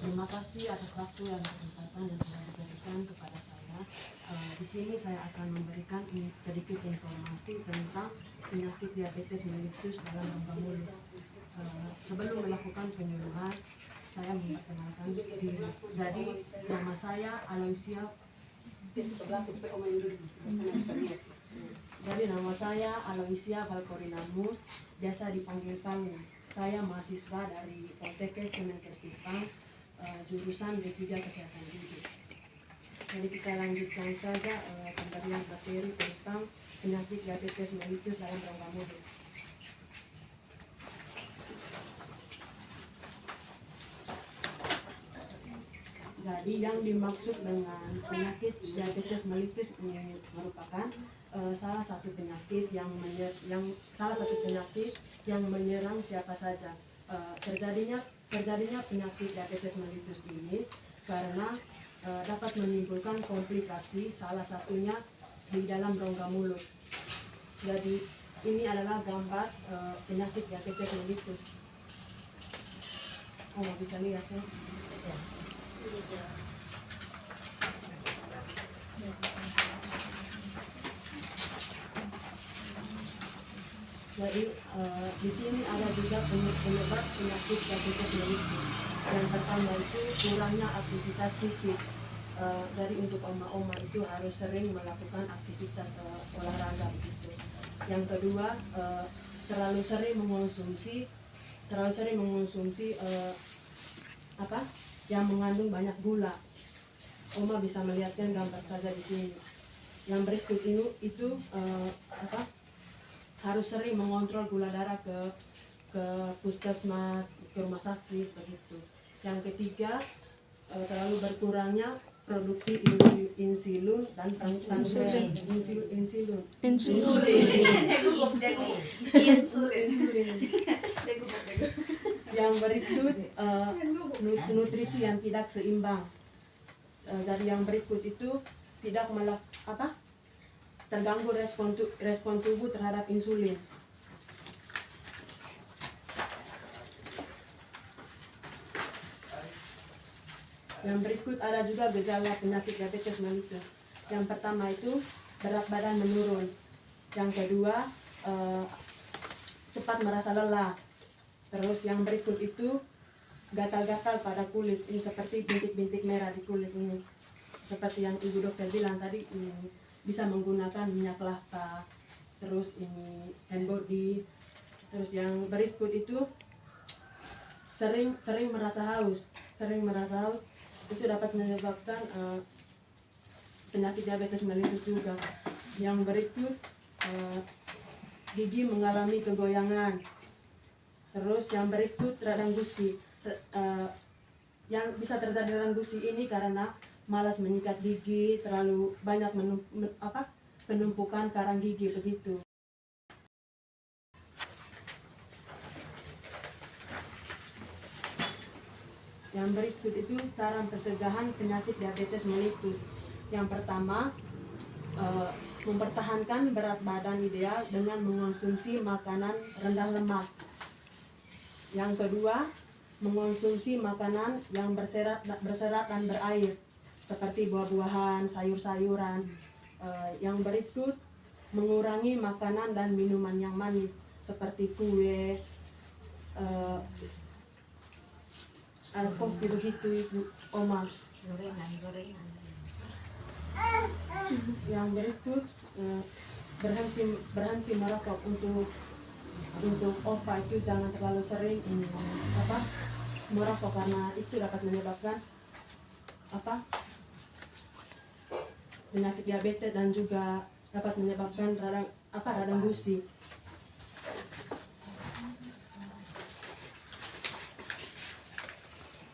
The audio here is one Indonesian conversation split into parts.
Terima kasih atas waktu dan kesempatan yang telah diberikan kepada saya. Di sini saya akan memberikan sedikit informasi tentang penyakit diabetes mellitus dalam rongga mulut. Sebelum melakukan penyuluhan, saya memperkenalkan diri. Jadi nama saya Aloysia. Jadi nama saya Aloysia Valkorinamus, biasa dipanggil Valmu. Saya mahasiswa dari Poltekkes Kemenkes Jepang, jurusan D3 Kesehatan Gigi. Jadi kita lanjutkan saja pemberian materi tentang penyakit diabetes mellitus dalam rongga mulut. Jadi yang dimaksud dengan penyakit diabetes mellitus ini merupakan salah satu penyakit yang menyerang siapa saja. Terjadinya penyakit diabetes mellitus ini karena dapat menimbulkan komplikasi, salah satunya di dalam rongga mulut. Jadi ini adalah gambar penyakit diabetes mellitus. Oh, bisa lihat ya. Jadi di sini ada juga penyebab penyakit diabetes mellitus. Yang pertama itu kurangnya aktivitas fisik. Jadi untuk oma-oma itu harus sering melakukan aktivitas olahraga begitu. Yang kedua terlalu sering mengonsumsi yang mengandung banyak gula. Oma bisa melihatkan gambar saja di sini. Yang berikut itu harus sering mengontrol gula darah ke puskesmas, ke rumah sakit begitu. Yang ketiga terlalu berkurangnya produksi insulin dan insulin. Yang berikut nutrisi yang tidak seimbang. Dari yang berikut itu tidak terganggu respon tubuh terhadap insulin. Yang berikut ada juga gejala penyakit diabetes mellitus. Yang pertama itu berat badan menurun. Yang kedua cepat merasa lelah. Terus yang berikut itu gatal-gatal pada kulit, ini seperti bintik-bintik merah di kulit ini. Seperti yang ibu dokter bilang tadi, ini bisa menggunakan minyak lapa. Terus ini hand body. Terus yang berikut itu sering merasa haus. Itu dapat menyebabkan penyakit diabetes mellitus juga. Yang berikut gigi mengalami kegoyangan. Terus yang berikut radang gusi. Yang bisa terjadi radang gusi ini karena malas menyikat gigi, terlalu banyak penumpukan karang gigi begitu. Yang berikut itu cara pencegahan penyakit diabetes mellitus. Yang pertama, mempertahankan berat badan ideal dengan mengonsumsi makanan rendah lemak. Yang kedua, mengonsumsi makanan yang berserat dan berair seperti buah-buahan, sayur-sayuran. Yang berikut, mengurangi makanan dan minuman yang manis seperti kue, kopi begitu ibu oma. Gorengan. Yang berikut berhenti merokok. Untuk opa itu jangan terlalu sering merokok karena itu dapat menyebabkan penyakit diabetes dan juga dapat menyebabkan radang gusi.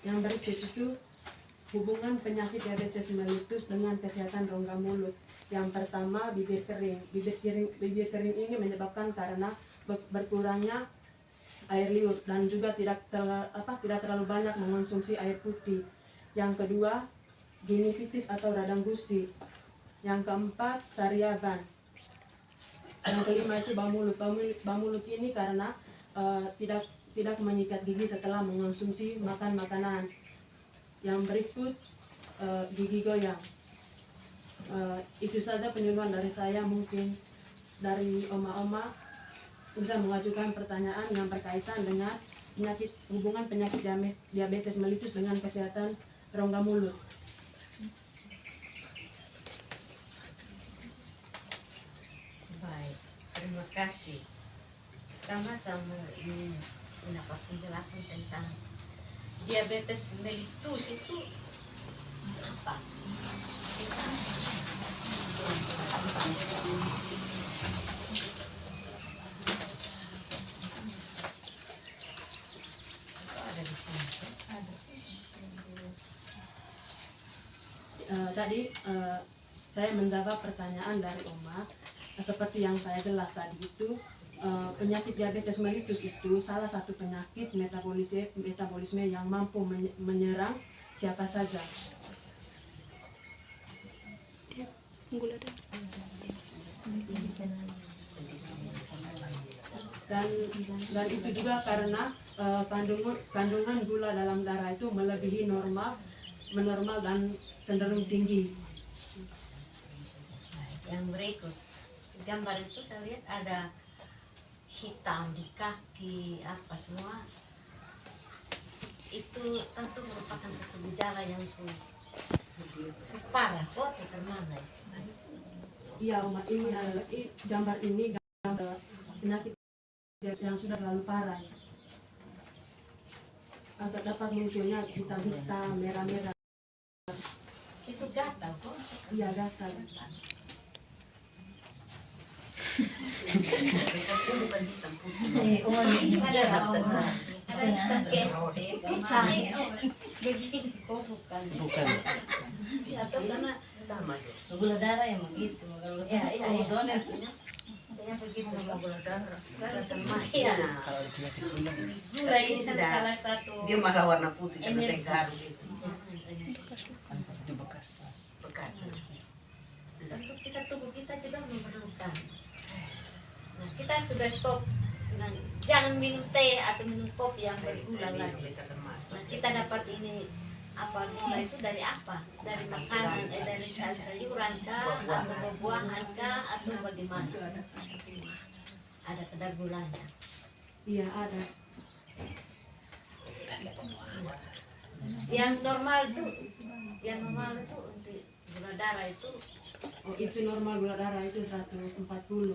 Yang berikut itu hubungan penyakit diabetes mellitus dengan kesehatan rongga mulut. Yang pertama, bibir kering. Bibir kering ini menyebabkan karena berkurangnya air liur dan juga tidak terlalu banyak mengonsumsi air putih. Yang kedua, gingivitis atau radang gusi. Yang keempat, sariaban. Yang kelima itu bau mulut. Bau mulut ini karena tidak menyikat gigi setelah mengonsumsi makanan. Yang berikut gigi goyang. Itu saja penyuluhan dari saya. Mungkin dari oma-oma bisa mengajukan pertanyaan yang berkaitan dengan hubungan penyakit diabetes mellitus dengan kesehatan rongga mulut. Baik, terima kasih. Pertama saya ingin mendapat penjelasan tentang diabetes mellitus itu apa? Ada di sini. Tadi saya menjawab pertanyaan dari Oma. Seperti yang saya jelas tadi itu, penyakit diabetes mellitus itu salah satu penyakit metabolisme yang mampu menyerang siapa saja. Dan itu juga karena kandungan gula dalam darah itu melebihi normal dan cenderung tinggi. Yang berikut, gambar itu saya lihat ada hitam di kaki apa semua. Itu tentu merupakan satu gejala yang parah kok termana. Iya, Oma, ini adalah gambar penyakit yang sudah terlalu parah. Agak dapat munculnya hitam-hitam, merah-merah. Itu gatal kok. Iya, gatal. Begini kok bukan. Atau karena sama gula darah yang begitu. Kalau soalnya begitu gula darah. Iya. Gula ini Sudah. salah satu. Dia malah warna putih karena saya garu gitu. Itu bekas. Tentu tubuh kita juga memerlukan. Nah, kita sudah stop. Nah, jangan minum teh atau minum kopi yang bergula lagi. Nah, kita dapat ini apa gula itu dari apa? Dari makanan, dari sayur-sayuran kah, atau buah-buahan kah, atau bagaimana? Ada kadar gulanya. Iya, ada. Yang normal itu untuk gula darah itu Oh, itu normal gula darah itu 140. 140.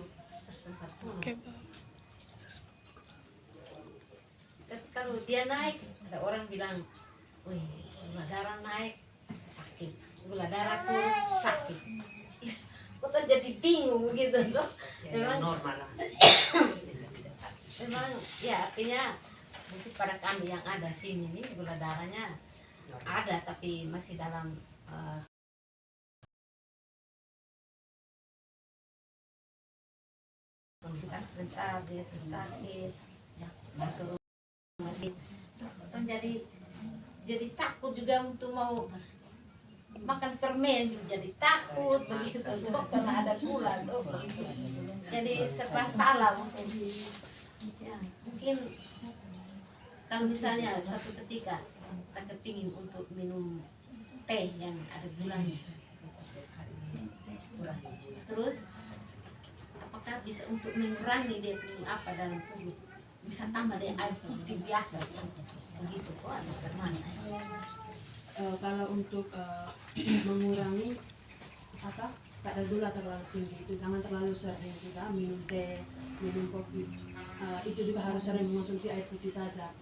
Tapi kalau dia naik, ada orang bilang, wih, gula darah naik, sakit. Gula darah tuh sakit. Kok tuh jadi bingung begitu tuh. Ya, normal lah. Memang ya artinya mungkin pada kami yang ada sini nih gula darahnya ada tapi masih dalam kondisi sebentar dia sakit masuk masih jadi takut juga untuk mau makan permen juga jadi takut begitu so, karena ada gula tuh begitu. Jadi serba salah mungkin ya, mungkin kalau misalnya satu ketika saya kepingin untuk minum teh yang ada gulanya terus apakah bisa untuk mengurangi dia punya apa dalam tubuh bisa tambah dia air putih biasa begitu kok ada bagaimana Kalau untuk mengurangi kadar gula terlalu tinggi itu jangan terlalu sering juga minum teh, minum kopi. Itu juga harus sering mengonsumsi air putih saja.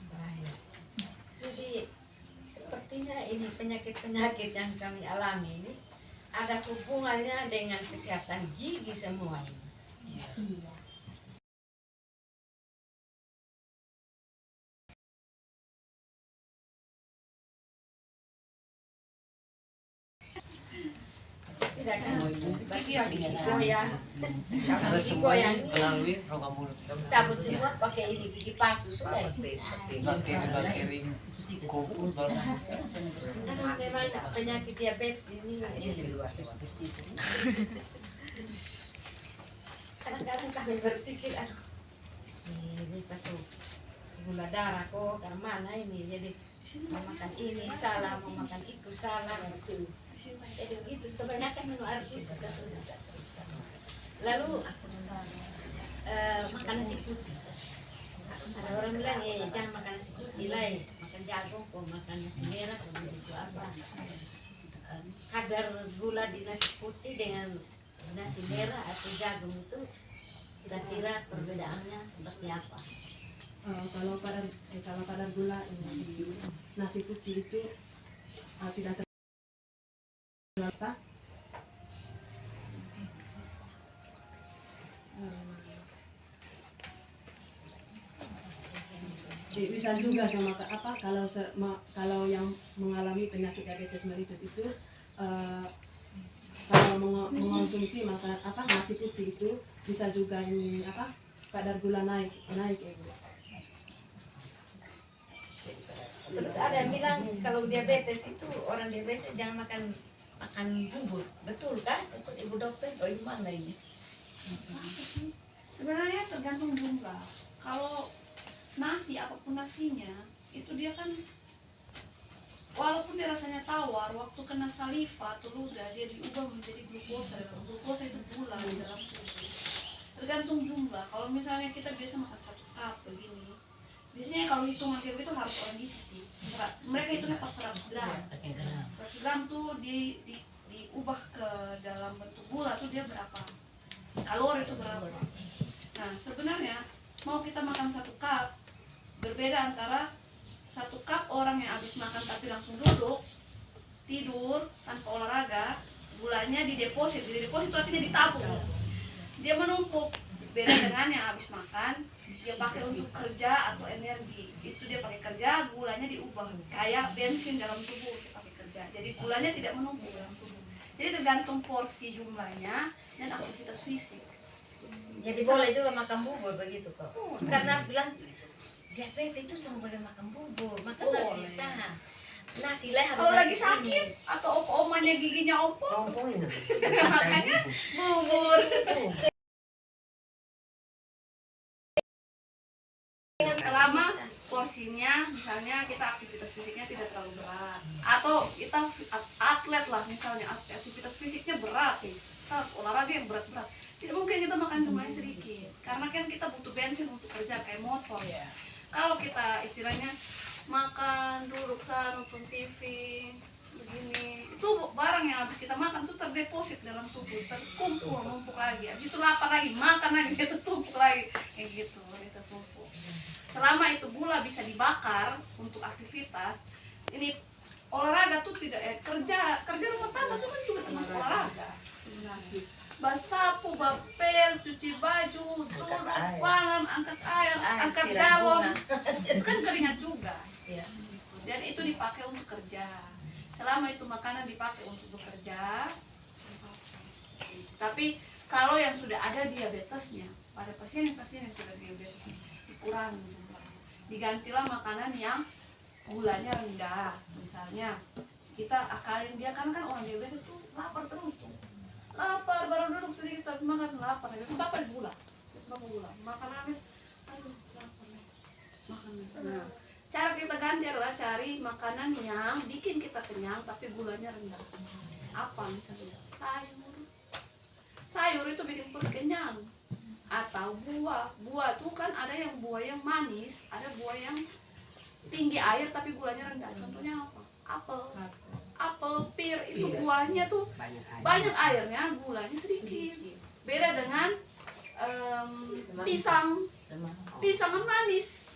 Baik. Jadi sepertinya ini penyakit-penyakit yang kami alami ini ada hubungannya dengan kesehatan gigi semua ini. Iya. Tidak kan? Bagi yang gigi goyang, Harus gigi semua goyang ini melalui rongga mulut. cabut semua pakai ini gigi palsu sudah. Bakteri kumpul baru. Karena memang penyakit diabetes ini kadang-kadang kami berpikir aduh kita gula darah kok karena mana ini, jadi mau makan ini salah, mau makan itu salah gitu. Jadi itu kebanyakan minum air putih sudah. Lalu makan nasi putih. Ada orang bilang ya jangan makan nasi putih lah, makan jagung kok, makan nasi merah kok, begitu apa. Kadar gula di nasi putih dengan nasi merah atau jagung itu kira-kira perbedaannya seperti apa? Kalau kadar gula di nasi putih itu tidak terlalu bisa juga sama apa kalau yang mengalami penyakit diabetes mellitus itu kalau mengonsumsi makan nasi putih itu bisa juga ini kadar gula naik ya Bu. Terus ada yang bilang kalau diabetes itu orang diabetes jangan makan bubur, betul kan? Betul Ibu Dokter? Oh gimana ini? Sebenarnya tergantung jumlah. Kalau nasi apapun nasinya itu dia kan walaupun dia rasanya tawar, waktu kena saliva atau ludah dia diubah menjadi glukosa. Glukosa itu gula di dalam tubuh. Tergantung jumlah. Kalau misalnya kita biasa makan 1 cup begini, biasanya kalau hitungan kayak begitu harus orang gizi sih. Mereka hitungnya pas 100 gram. 100 gram tuh diubah ke dalam bentuk gula tuh dia berapa? Kalori itu berapa? Nah sebenarnya mau kita makan 1 cup, berbeda antara 1 cup orang yang habis makan tapi langsung duduk tidur tanpa olahraga, gulanya di deposit itu artinya ditabung, dia menumpuk. Beda dengan yang habis makan dia pakai untuk kerja atau energi, itu dia pakai kerja, gulanya diubah kayak bensin dalam tubuh, dia pakai kerja, jadi gulanya tidak menumpuk dalam tubuh. Jadi tergantung porsi jumlahnya dan aktivitas fisik. Jadi boleh juga makan bubur begitu kok. Karena bilang diabetes itu cuma boleh makan bubur, makan nasi sah. Nasi lah harus. Kalau lagi sakit atau omanya giginya ompong, makanya bubur. Selama porsinya misalnya kita aktivitas fisiknya tidak terlalu berat, atau kita atlet lah misalnya aktivitas fisiknya berat, kita olahraga yang berat-berat, tidak mungkin kita makan jumlahnya sedikit karena kan kita butuh bensin untuk kerja kayak motor. Kalau kita istilahnya makan duduk sana nonton TV begini, itu barang yang habis kita makan tuh terdeposit dalam tubuh, terkumpul numpuk lagi, habis itu lapar lagi makan lagi, dia tertumpuk lagi kayak gitu, dia tertumpuk. Selama itu gula bisa dibakar untuk aktivitas, ini olahraga tuh tidak kerja rumah tangga tuh kan juga termasuk olahraga sebenarnya. Basapu, bapel, cuci baju, turun pangan, angkat air, angkat galon, itu kan keringat juga. Dan itu dipakai untuk kerja. Selama itu makanan dipakai untuk bekerja. Tapi kalau yang sudah ada diabetesnya, pada pasien yang sudah diabetes dikurangi jumlahnya. Digantilah makanan yang gulanya rendah. Misalnya kita akalin dia kan orang diabetes tuh lapar terus tuh. Lapar baru duduk sedikit sampai makan lapar, itu bapak gula, makan habis, aduh lapar nih, makan. Nah, cara kita ganti adalah cari makanan yang bikin kita kenyang tapi gulanya rendah. Apa misalnya? Sayur itu bikin perut kenyang. Atau buah tuh kan ada yang buah yang manis, ada buah yang tinggi air tapi gulanya rendah. Contohnya apa? Apel, pir itu buahnya tuh banyak airnya, gulanya sedikit. Beda dengan pisang kan manis,